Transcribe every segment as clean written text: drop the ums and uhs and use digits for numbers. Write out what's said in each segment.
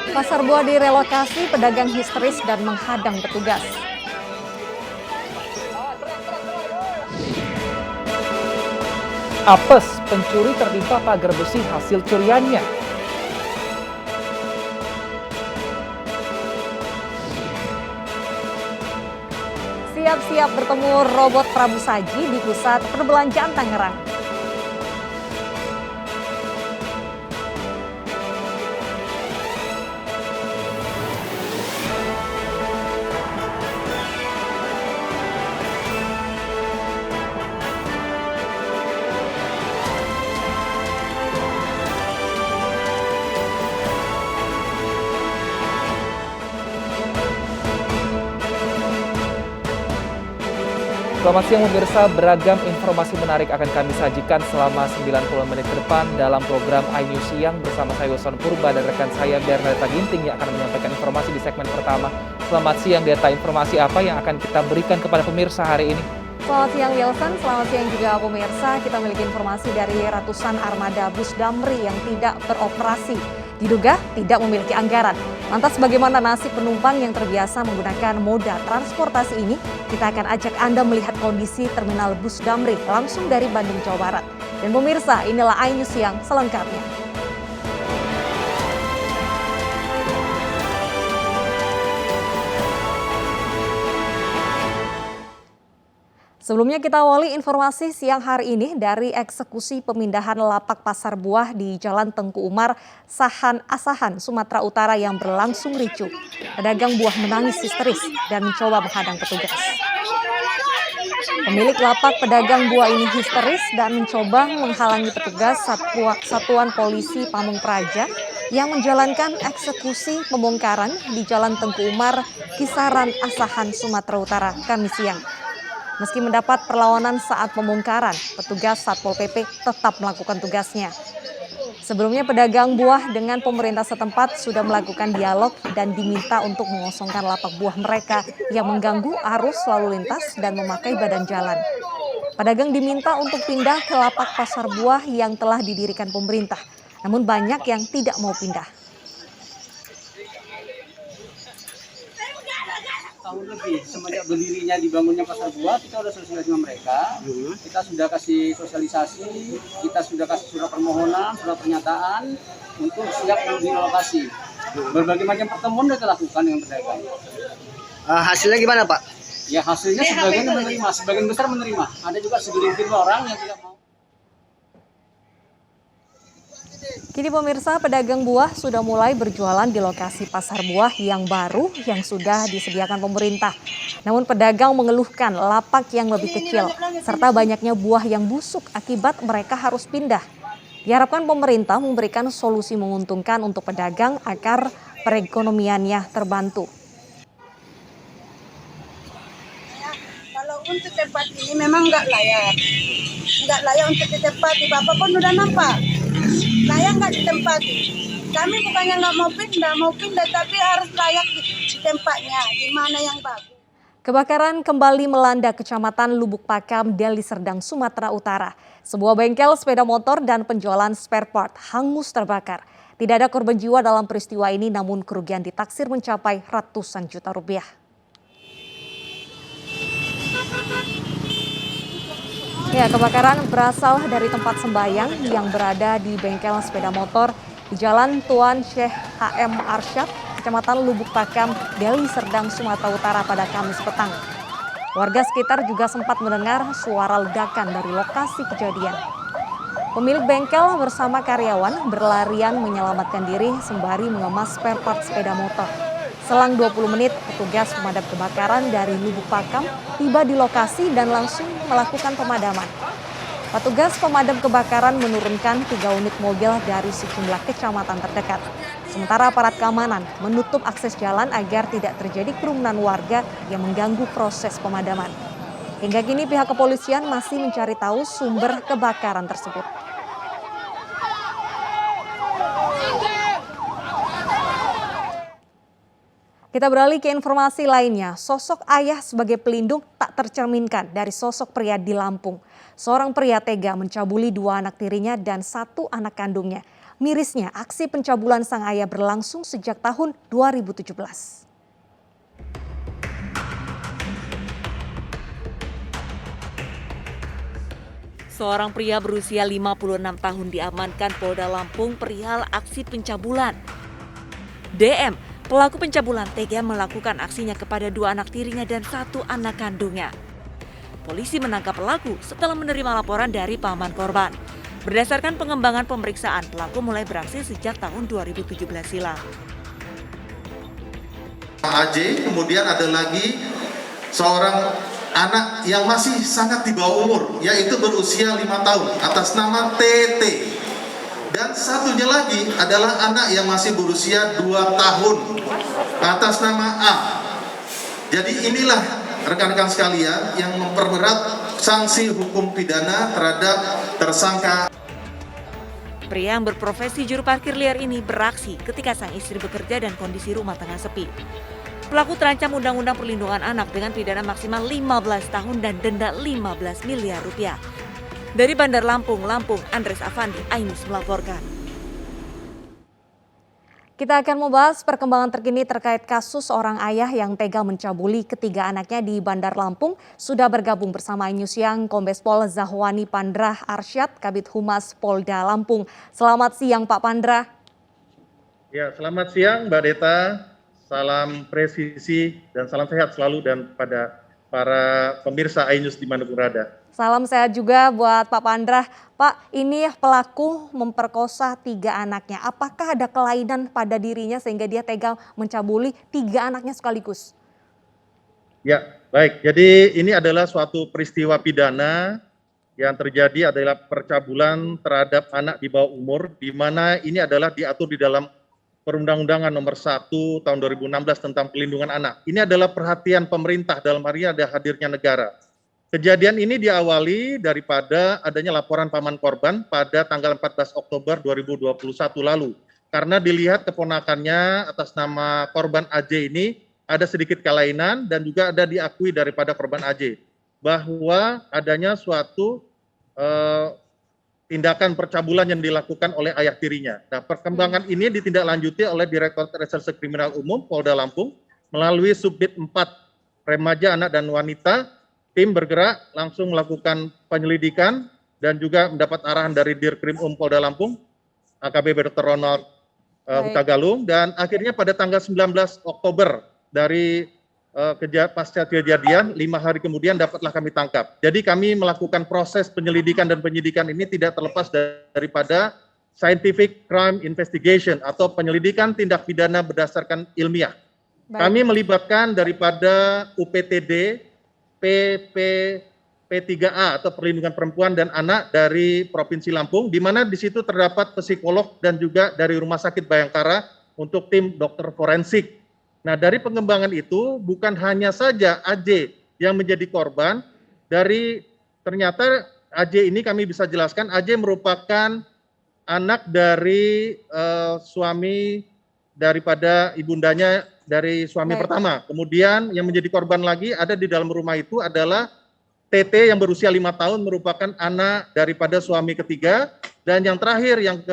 Pasar buah direlokasi, pedagang histeris dan menghadang petugas. Apes, pencuri tertimpa pagar besi hasil curiannya. Siap-siap bertemu robot Prabu Saji di pusat perbelanjaan Tangerang. Selamat siang pemirsa, beragam informasi menarik akan kami sajikan selama 90 menit ke depan dalam program iNews Siang bersama saya Wilson Purba dan rekan saya Bernadetta Ginting yang akan menyampaikan informasi di segmen pertama. Selamat siang Deta, informasi apa yang akan kita berikan kepada pemirsa hari ini? Selamat siang Wilson, selamat siang juga pemirsa. Kita memiliki informasi dari ratusan armada bus Damri yang tidak beroperasi. Diduga tidak memiliki anggaran. Lantas bagaimana nasib penumpang yang terbiasa menggunakan moda transportasi ini? Kita akan ajak Anda melihat kondisi terminal bus Damri langsung dari Bandung, Jawa Barat. Dan pemirsa, inilah iNews Siang selengkapnya. Sebelumnya kita awali informasi siang hari ini dari eksekusi pemindahan lapak pasar buah di Jalan Tengku Umar, Sahan Asahan, Sumatera Utara yang berlangsung ricuh. Pedagang buah menangis histeris dan mencoba menghadang petugas. Pemilik lapak pedagang buah ini histeris dan mencoba menghalangi petugas Satuan Polisi Pamung Praja yang menjalankan eksekusi pembongkaran di Jalan Tengku Umar, Kisaran Asahan, Sumatera Utara, Kamis siang. Meski mendapat perlawanan saat pembongkaran, petugas Satpol PP tetap melakukan tugasnya. Sebelumnya pedagang buah dengan pemerintah setempat sudah melakukan dialog dan diminta untuk mengosongkan lapak buah mereka yang mengganggu arus lalu lintas dan memakai badan jalan. Pedagang diminta untuk pindah ke lapak pasar buah yang telah didirikan pemerintah, namun banyak yang tidak mau pindah. Tahun lebih semenjak berdirinya dibangunnya pasar buah, kita sudah sosialisasi sama mereka. Kita sudah kasih sosialisasi, kita sudah kasih surat permohonan, surat pernyataan untuk siap di lokasi. Berbagai macam pertemuan sudah kita lakukan dengan pedagang. Hasilnya gimana Pak? Ya hasilnya sebagian menerima, sebagian besar menerima. Ada juga segelintir orang yang tidak mau. Kini pemirsa, pedagang buah sudah mulai berjualan di lokasi pasar buah yang baru yang sudah disediakan pemerintah. Namun pedagang mengeluhkan lapak yang lebih kecil serta banyaknya buah yang busuk akibat mereka harus pindah. Diharapkan pemerintah memberikan solusi menguntungkan untuk pedagang agar perekonomiannya terbantu. Kalau untuk tempat ini memang nggak layak untuk ditempati. Bapak pun udah nampak. Layak nggak ditempati. Kami bukannya nggak mau pindah, tapi harus layak di tempatnya, di mana yang bagus. Kebakaran kembali melanda Kecamatan Lubuk Pakam, Deli Serdang, Sumatera Utara. Sebuah bengkel sepeda motor dan penjualan spare part hangus terbakar. Tidak ada korban jiwa dalam peristiwa ini, namun kerugian ditaksir mencapai ratusan juta rupiah. Ya, kebakaran berasal dari tempat sembayang yang berada di bengkel sepeda motor di Jalan Tuan Syekh HM Arsyad, Kecamatan Lubuk Pakam, Deli Serdang, Sumatera Utara pada Kamis petang. Warga sekitar juga sempat mendengar suara ledakan dari lokasi kejadian. Pemilik bengkel bersama karyawan berlarian menyelamatkan diri sembari mengemas spare part sepeda motor. Selang 20 menit, petugas pemadam kebakaran dari Lubuk Pakam tiba di lokasi dan langsung melakukan pemadaman. Petugas pemadam kebakaran menurunkan 3 unit mobil dari sejumlah kecamatan terdekat. Sementara aparat keamanan menutup akses jalan agar tidak terjadi kerumunan warga yang mengganggu proses pemadaman. Hingga kini pihak kepolisian masih mencari tahu sumber kebakaran tersebut. Kita beralih ke informasi lainnya. Sosok ayah sebagai pelindung tak tercerminkan dari sosok pria di Lampung. Seorang pria tega mencabuli 2 anak tirinya dan 1 anak kandungnya. Mirisnya, aksi pencabulan sang ayah berlangsung sejak tahun 2017. Seorang pria berusia 56 tahun diamankan Polda Lampung perihal aksi pencabulan. DM, pelaku pencabulan tega melakukan aksinya kepada 2 anak tirinya dan 1 anak kandungnya. Polisi menangkap pelaku setelah menerima laporan dari paman korban. Berdasarkan pengembangan pemeriksaan, pelaku mulai beraksi sejak tahun 2017 silam. AJ, kemudian ada lagi seorang anak yang masih sangat di bawah umur, yaitu berusia 5 tahun, atas nama TT. Dan satunya lagi adalah anak yang masih berusia 2 tahun, atas nama A. Jadi inilah rekan-rekan sekalian yang memperberat sanksi hukum pidana terhadap tersangka. Pria yang berprofesi juru parkir liar ini beraksi ketika sang istri bekerja dan kondisi rumah tengah sepi. Pelaku terancam Undang-Undang Perlindungan Anak dengan pidana maksimal 15 tahun dan denda 15 miliar rupiah. Dari Bandar Lampung, Andres Afandi, Ainus melaporkan. Kita akan membahas perkembangan terkini terkait kasus seorang ayah yang tega mencabuli ketiga anaknya di Bandar Lampung. Sudah bergabung bersama Ainus Siang Kombes Pol Zahwani Pandrah Arsyad, Kabid Humas Polda Lampung. Selamat siang Pak Pandrah. Ya, selamat siang Mbak Deta. Salam presisi dan salam sehat selalu dan pada para pemirsa iNews dimanapun berada. Salam sehat juga buat Pak Pandrah. Pak, ini pelaku memperkosa 3 anaknya. Apakah ada kelainan pada dirinya sehingga dia tega mencabuli 3 anaknya sekaligus? Ya, baik. Jadi ini adalah suatu peristiwa pidana yang terjadi adalah percabulan terhadap anak di bawah umur, di mana ini adalah diatur di dalam Perundang-undangan nomor 1 tahun 2016 tentang pelindungan anak. Ini adalah perhatian pemerintah, dalam hal ini ada hadirnya negara. Kejadian ini diawali daripada adanya laporan paman korban pada tanggal 14 Oktober 2021 lalu. Karena dilihat keponakannya atas nama korban AJ ini ada sedikit kelainan dan juga ada diakui daripada korban AJ. Bahwa adanya suatu tindakan percabulan yang dilakukan oleh ayah tirinya. Nah, perkembangan ini ditindaklanjuti oleh Direktorat Reserse Kriminal Umum Polda Lampung melalui Subdit 4 Remaja Anak dan Wanita. Tim bergerak langsung melakukan penyelidikan dan juga mendapat arahan dari Dirkrim Polda Lampung, AKBP Dr. Ronald Huta Galung, dan akhirnya pada tanggal 19 Oktober dari pasca kejadian 5 hari kemudian dapatlah kami tangkap. Jadi kami melakukan proses penyelidikan dan penyidikan ini tidak terlepas daripada scientific crime investigation atau penyelidikan tindak pidana berdasarkan ilmiah. Baik. Kami melibatkan daripada UPTD, P3A atau Perlindungan Perempuan dan Anak dari Provinsi Lampung, di mana di situ terdapat psikolog dan juga dari Rumah Sakit Bayangkara untuk tim dokter forensik. Nah, dari pengembangan itu bukan hanya saja AJ yang menjadi korban, dari ternyata AJ ini kami bisa jelaskan, AJ merupakan anak dari suami daripada ibundanya dari suami pertama. Kemudian yang menjadi korban lagi ada di dalam rumah itu adalah TT yang berusia 5 tahun merupakan anak daripada suami ketiga, dan yang terakhir yang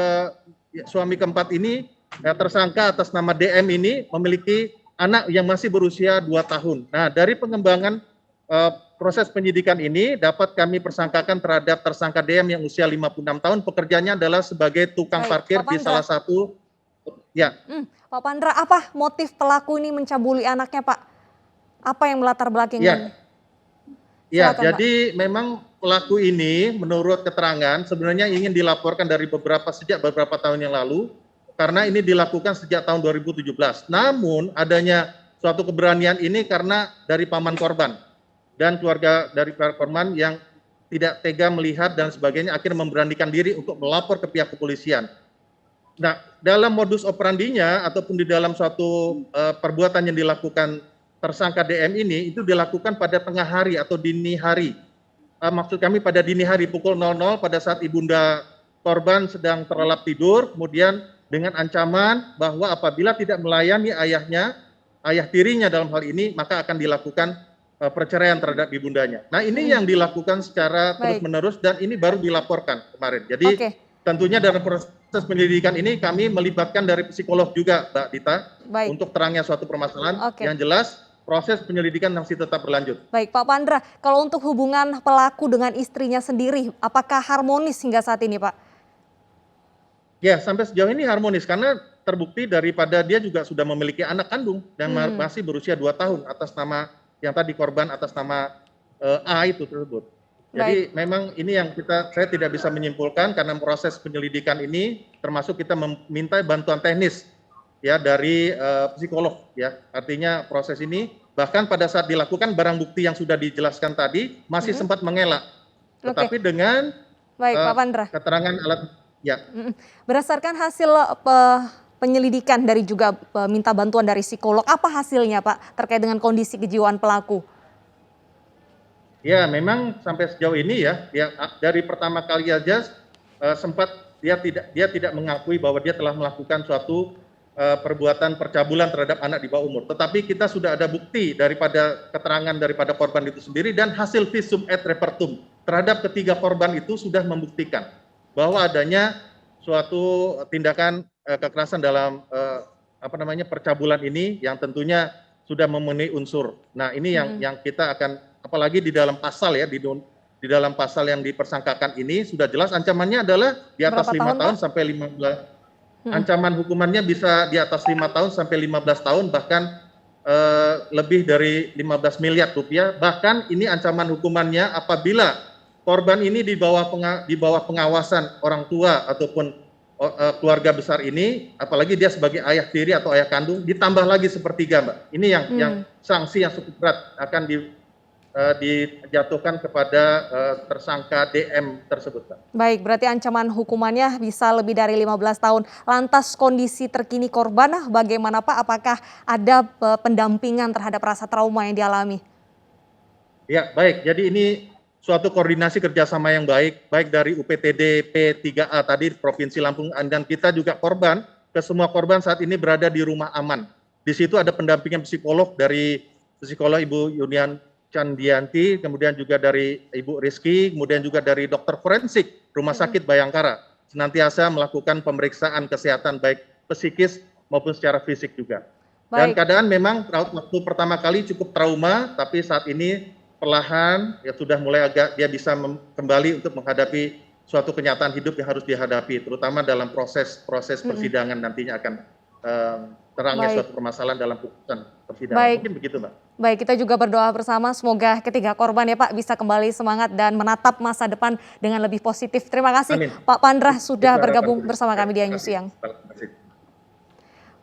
suami keempat ini tersangka atas nama DM ini memiliki anak yang masih berusia 2 tahun. Nah, dari pengembangan proses penyidikan ini dapat kami persangkakan terhadap tersangka DM yang usia 56 tahun, pekerjaannya adalah sebagai tukang parkir di salah satu. Ya. Pak Pandrah, apa motif pelaku ini mencabuli anaknya, Pak? Apa yang melatar belakangnya? Ya, jadi Pak, memang pelaku ini menurut keterangan sebenarnya ingin dilaporkan sejak beberapa tahun yang lalu, karena ini dilakukan sejak tahun 2017. Namun adanya suatu keberanian ini karena dari paman korban dan keluarga dari korban yang tidak tega melihat dan sebagainya, akhirnya memberanikan diri untuk melapor ke pihak kepolisian. Nah, dalam modus operandinya ataupun di dalam suatu perbuatan yang dilakukan tersangka DM ini, itu dilakukan pada tengah hari atau dini hari. Maksud kami pada dini hari pukul 00 pada saat ibunda korban sedang terlelap tidur, kemudian dengan ancaman bahwa apabila tidak melayani ayah tirinya dalam hal ini, maka akan dilakukan perceraian terhadap ibundanya. Nah, ini yang dilakukan secara terus-menerus dan ini baru dilaporkan kemarin. Jadi tentunya dalam proses proses penyelidikan ini kami melibatkan dari psikolog juga, Mbak Dita, Baik. untuk terangnya suatu permasalahan. Oke. Yang jelas, proses penyelidikan masih tetap berlanjut. Baik, Pak Pandra, kalau untuk hubungan pelaku dengan istrinya sendiri, apakah harmonis hingga saat ini, Pak? Ya, sampai sejauh ini harmonis karena terbukti daripada dia juga sudah memiliki anak kandung dan masih berusia 2 tahun atas nama yang tadi korban atas nama A itu tersebut. Jadi memang ini yang saya tidak bisa menyimpulkan karena proses penyelidikan ini termasuk kita meminta bantuan teknis ya dari psikolog ya. Artinya proses ini bahkan pada saat dilakukan barang bukti yang sudah dijelaskan tadi masih sempat mengelak. Tetapi dengan Pak Pandra, keterangan alat ya. Berdasarkan hasil penyelidikan dari juga minta bantuan dari psikolog, apa hasilnya Pak terkait dengan kondisi kejiwaan pelaku? Ya, memang sampai sejauh ini ya dari pertama kali aja sempat dia tidak mengakui bahwa dia telah melakukan suatu perbuatan percabulan terhadap anak di bawah umur. Tetapi kita sudah ada bukti daripada keterangan daripada korban itu sendiri dan hasil visum et repertum terhadap ketiga korban itu sudah membuktikan bahwa adanya suatu tindakan kekerasan dalam percabulan ini yang tentunya sudah memenuhi unsur. Nah, ini yang kita akan apalagi di dalam pasal ya di dalam pasal yang dipersangkakan ini sudah jelas ancamannya adalah di atas 5 tahun sampai 15. Ancaman hukumannya bisa di atas 5 tahun sampai 15 tahun bahkan lebih dari 15 miliar rupiah. Bahkan ini ancaman hukumannya apabila korban ini di bawah pengawasan orang tua ataupun keluarga besar ini, apalagi dia sebagai ayah tiri atau ayah kandung, ditambah lagi sepertiga, Mbak. Ini yang sanksi yang cukup berat akan dijatuhkan kepada tersangka DM tersebut, Pak. Baik, berarti ancaman hukumannya bisa lebih dari 15 tahun. Lantas kondisi terkini korban bagaimana Pak? Apakah ada pendampingan terhadap rasa trauma yang dialami? Ya, baik. Jadi ini suatu koordinasi kerjasama yang baik dari UPTD P3A tadi Provinsi Lampung dan kita juga korban, semua korban saat ini berada di rumah aman. Di situ ada pendampingan psikolog dari psikolog Ibu Yunian Candianti, kemudian juga dari Ibu Rizky, kemudian juga dari dokter forensik Rumah Sakit Bayangkara, senantiasa melakukan pemeriksaan kesehatan baik psikis maupun secara fisik juga. Dan keadaan memang waktu pertama kali cukup trauma, tapi saat ini perlahan ya sudah mulai agak dia bisa kembali untuk menghadapi suatu kenyataan hidup yang harus dihadapi, terutama dalam proses persidangan nantinya akan terangnya suatu permasalahan dalam putusan persidangan. Mungkin begitu, Mbak. Baik, kita juga berdoa bersama semoga ketiga korban ya Pak bisa kembali semangat dan menatap masa depan dengan lebih positif. Terima kasih Pak Pandra sudah bergabung bersama kami di iNews Siang.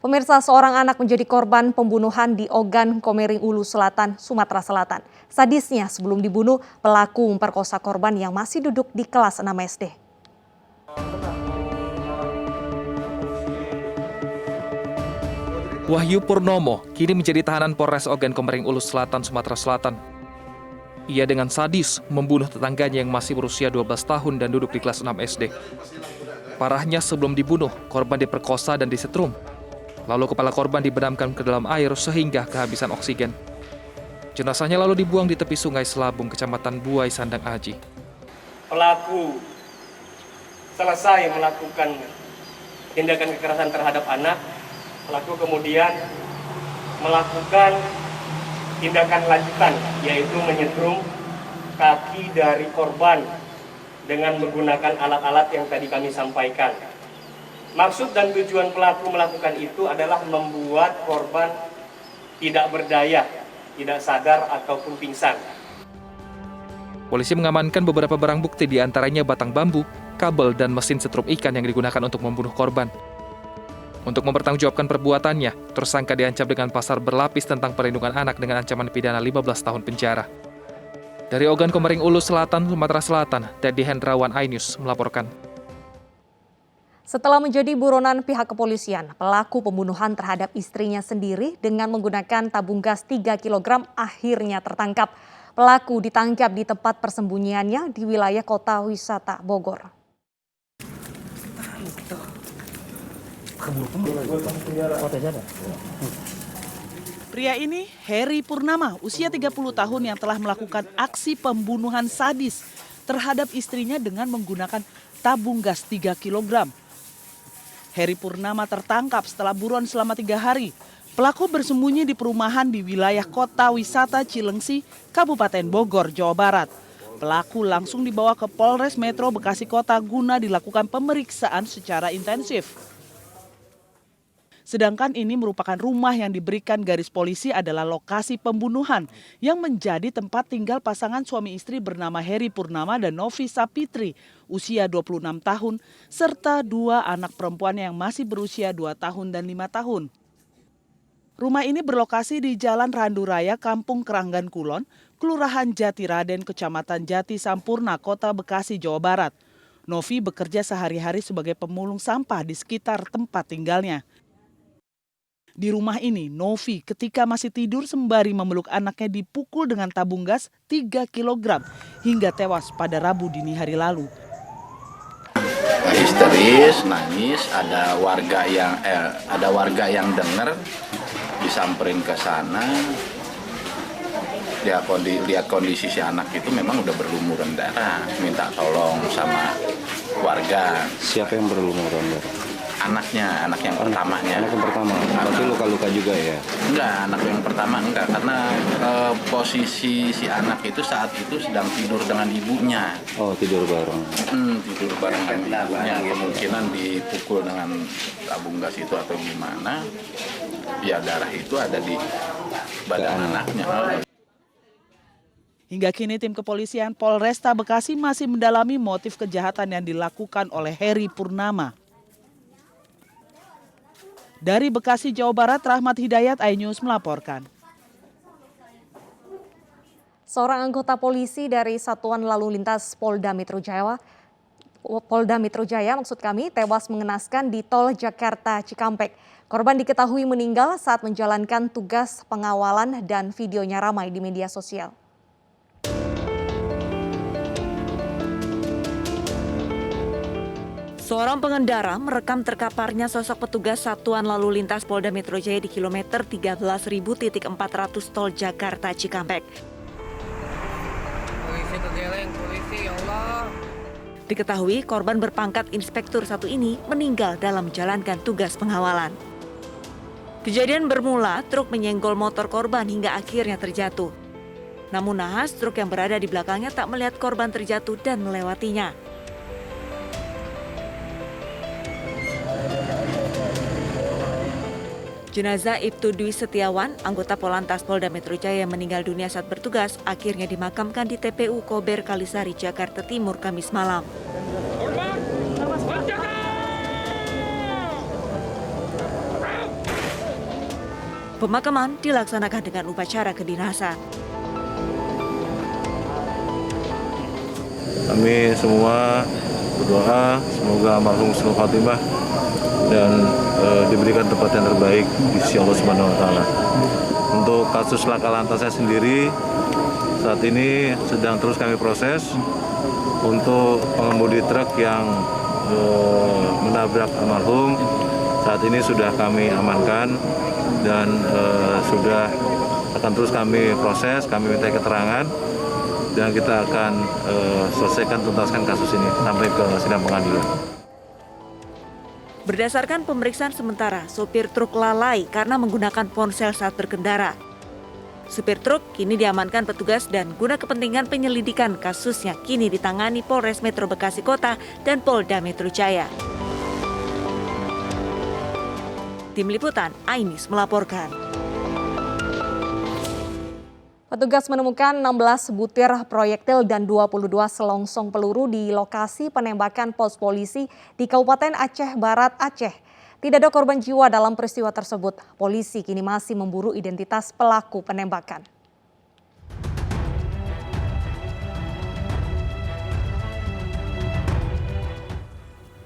Pemirsa, seorang anak menjadi korban pembunuhan di Ogan Komering Ulu Selatan, Sumatera Selatan. Sadisnya sebelum dibunuh, pelaku memperkosa korban yang masih duduk di kelas 6 SD. Wahyu Purnomo kini menjadi tahanan Polres Ogan Komering Ulu Selatan, Sumatera Selatan. Ia dengan sadis membunuh tetangganya yang masih berusia 12 tahun dan duduk di kelas 6 SD. Parahnya sebelum dibunuh, korban diperkosa dan disetrum. Lalu kepala korban dibenamkan ke dalam air sehingga kehabisan oksigen. Jenazahnya lalu dibuang di tepi sungai Selabung, Kecamatan Buai, Sandang Aji. Pelaku selesai melakukan tindakan kekerasan terhadap anak, pelaku kemudian melakukan tindakan lanjutan, yaitu menyetrum kaki dari korban dengan menggunakan alat-alat yang tadi kami sampaikan. Maksud dan tujuan pelaku melakukan itu adalah membuat korban tidak berdaya, tidak sadar ataupun pingsan. Polisi mengamankan beberapa barang bukti, diantaranya batang bambu, kabel, dan mesin setrum ikan yang digunakan untuk membunuh korban. Untuk mempertanggungjawabkan perbuatannya, tersangka diancam dengan pasal berlapis tentang perlindungan anak dengan ancaman pidana 15 tahun penjara. Dari Ogan Komering Ulu Selatan, Sumatera Selatan, Teddy Hendrawan, iNews melaporkan. Setelah menjadi buronan pihak kepolisian, pelaku pembunuhan terhadap istrinya sendiri dengan menggunakan tabung gas 3 kg akhirnya tertangkap. Pelaku ditangkap di tempat persembunyiannya di wilayah Kota Wisata Bogor. Pria ini Heri Purnama, usia 30 tahun yang telah melakukan aksi pembunuhan sadis terhadap istrinya dengan menggunakan tabung gas 3 kg. Heri Purnama tertangkap setelah buruan selama 3 hari. Pelaku bersembunyi di perumahan di wilayah Kota Wisata Cilengsi, Kabupaten Bogor, Jawa Barat. Pelaku langsung dibawa ke Polres Metro Bekasi Kota guna dilakukan pemeriksaan secara intensif. Sedangkan ini merupakan rumah yang diberikan garis polisi adalah lokasi pembunuhan yang menjadi tempat tinggal pasangan suami istri bernama Heri Purnama dan Novi Sapitri, usia 26 tahun, serta 2 anak perempuan yang masih berusia 2 tahun dan 5 tahun. Rumah ini berlokasi di Jalan Randu Raya, Kampung Keranggan Kulon, Kelurahan Jatiraden, Kecamatan Jati Sampurna, Kota Bekasi, Jawa Barat. Novi bekerja sehari-hari sebagai pemulung sampah di sekitar tempat tinggalnya. Di rumah ini, Novi ketika masih tidur sembari memeluk anaknya dipukul dengan tabung gas 3 kg hingga tewas pada Rabu dini hari lalu. Histeris, nangis, ada warga yang dengar, disamperin ke sana. Dia lihat kondisi si anak itu memang udah berlumuran darah, minta tolong sama warga. Siapa yang berlumuran darah? Anak yang pertamanya. Anak yang pertama, berarti luka-luka juga ya? Enggak, anak yang pertama enggak, karena posisi si anak itu saat itu sedang tidur dengan ibunya. Oh, tidur bareng? Tidur bareng dengan ibunya, kemungkinan dipukul dengan tabung gas itu atau gimana, ya darah itu ada di badan anaknya. Hingga kini tim kepolisian Polresta Bekasi masih mendalami motif kejahatan yang dilakukan oleh Heri Purnama. Dari Bekasi, Jawa Barat, Rahmat Hidayat, iNews melaporkan. Seorang anggota polisi dari Satuan Lalu Lintas Polda Metro Jaya tewas mengenaskan di tol Jakarta Cikampek. Korban diketahui meninggal saat menjalankan tugas pengawalan dan videonya ramai di media sosial. Seorang pengendara merekam terkaparnya sosok petugas Satuan Lalu Lintas Polda Metro Jaya di kilometer 13.400 tol Jakarta Cikampek. Polisi kegeleng, polisi, ya Allah. Diketahui korban berpangkat inspektur 1 ini meninggal dalam menjalankan tugas pengawalan. Kejadian bermula truk menyenggol motor korban hingga akhirnya terjatuh. Namun naas truk yang berada di belakangnya tak melihat korban terjatuh dan melewatinya. Jenazah Ibtu Dwi Setiawan, anggota Polantas Polda Metro Jaya yang meninggal dunia saat bertugas, akhirnya dimakamkan di TPU Kober Kalisari, Jakarta Timur, Kamis malam. Pemakaman dilaksanakan dengan upacara kedinasan. Kami semua berdoa semoga almarhum husnul khotimah dan diberikan tempat yang terbaik di sisi Allah Subhanahu wa taala. Untuk kasus laka lantasnya sendiri saat ini sedang terus kami proses. Untuk pengemudi truk yang menabrak almarhum saat ini sudah kami amankan dan sudah akan terus kami proses, kami minta keterangan dan kita akan selesaikan tuntaskan kasus ini sampai ke sidang pengadilan. Berdasarkan pemeriksaan sementara, sopir truk lalai karena menggunakan ponsel saat berkendara. Supir truk kini diamankan petugas dan guna kepentingan penyelidikan kasusnya kini ditangani Polres Metro Bekasi Kota dan Polda Metro Jaya. Tim Liputan iNews melaporkan. Petugas menemukan 16 butir proyektil dan 22 selongsong peluru di lokasi penembakan pos polisi di Kabupaten Aceh Barat, Aceh. Tidak ada korban jiwa dalam peristiwa tersebut. Polisi kini masih memburu identitas pelaku penembakan.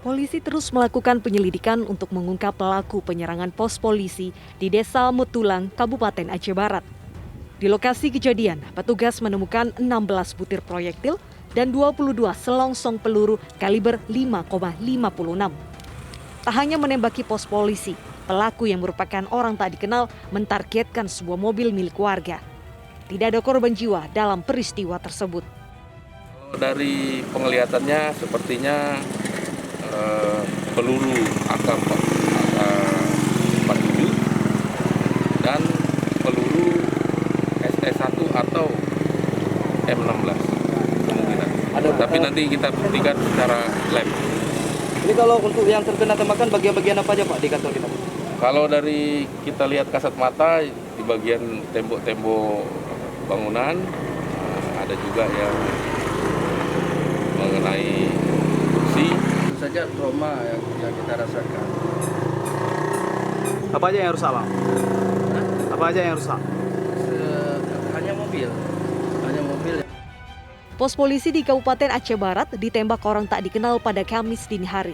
Polisi terus melakukan penyelidikan untuk mengungkap pelaku penyerangan pos polisi di Desa Mutulang, Kabupaten Aceh Barat. Di lokasi kejadian, petugas menemukan 16 butir proyektil dan 22 selongsong peluru kaliber 5,56. Tak hanya menembaki pos polisi, pelaku yang merupakan orang tak dikenal mentargetkan sebuah mobil milik warga. Tidak ada korban jiwa dalam peristiwa tersebut. Dari penglihatannya sepertinya peluru AK-47 dan peluru SS1 atau M16 kemungkinan. Tapi nanti kita buktikan secara lab. Ini kalau untuk yang terkena tembakan bagian-bagian apa aja Pak di kantor kita? Kalau dari kita lihat kasat mata di bagian tembok-tembok bangunan, ada juga yang mengenai kursi. Tentu saja trauma yang kita rasakan. Apa aja yang rusak, Bang? Apa aja yang rusak? Hanya mobil. Pos polisi di Kabupaten Aceh Barat ditembak orang tak dikenal pada Kamis dini hari.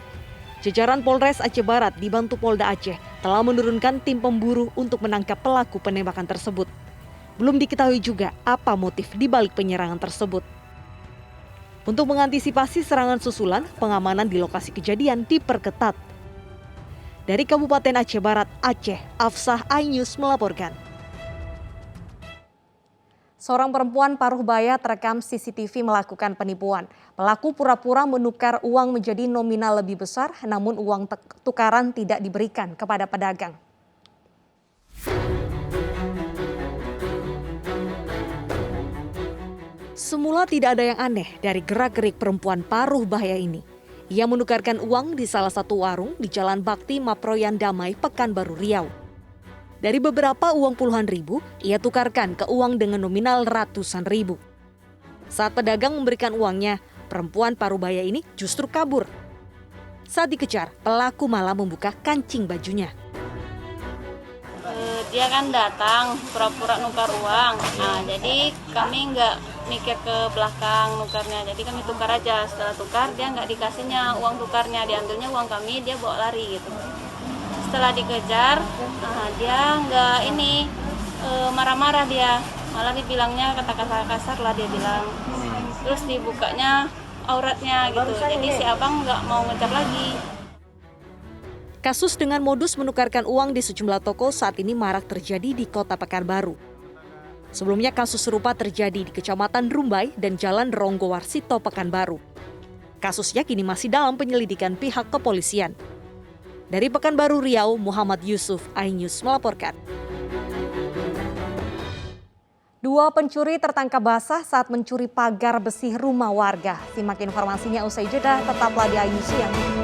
Jajaran Polres Aceh Barat dibantu Polda Aceh telah menurunkan tim pemburu untuk menangkap pelaku penembakan tersebut. Belum diketahui juga apa motif di balik penyerangan tersebut. Untuk mengantisipasi serangan susulan, pengamanan di lokasi kejadian diperketat. Dari Kabupaten Aceh Barat, Aceh, Afsah iNews melaporkan. Seorang perempuan paruh baya terekam CCTV melakukan penipuan. Pelaku pura-pura menukar uang menjadi nominal lebih besar, namun uang tukaran tidak diberikan kepada pedagang. Semula tidak ada yang aneh dari gerak-gerik perempuan paruh baya ini. Ia menukarkan uang di salah satu warung di Jalan Bakti Maproyan Damai, Pekanbaru Riau. Dari beberapa uang puluhan ribu, ia tukarkan ke uang dengan nominal ratusan ribu. Saat pedagang memberikan uangnya, perempuan paruh baya ini justru kabur. Saat dikejar, pelaku malah membuka kancing bajunya. Dia kan datang pura-pura nukar uang. Nah, jadi kami nggak mikir ke belakang nukarnya. Jadi kami tukar aja. Setelah tukar, dia nggak dikasihnya uang tukarnya. Diambilnya uang kami, dia bawa lari gitu. Setelah dikejar, dia nggak marah-marah dia, malah dibilangnya kata-kata kasar lah dia bilang. Terus dibukanya auratnya gitu, jadi si abang nggak mau ngejar lagi. Kasus dengan modus menukarkan uang di sejumlah toko saat ini marak terjadi di Kota Pekanbaru. Sebelumnya kasus serupa terjadi di Kecamatan Rumbai dan Jalan Ronggowarsito Pekanbaru. Kasusnya kini masih dalam penyelidikan pihak kepolisian. Dari Pekanbaru Riau, Muhammad Yusuf, iNews melaporkan. Dua pencuri tertangkap basah saat mencuri pagar besi rumah warga. Simak informasinya usai jeda, tetaplah di iNews Siang.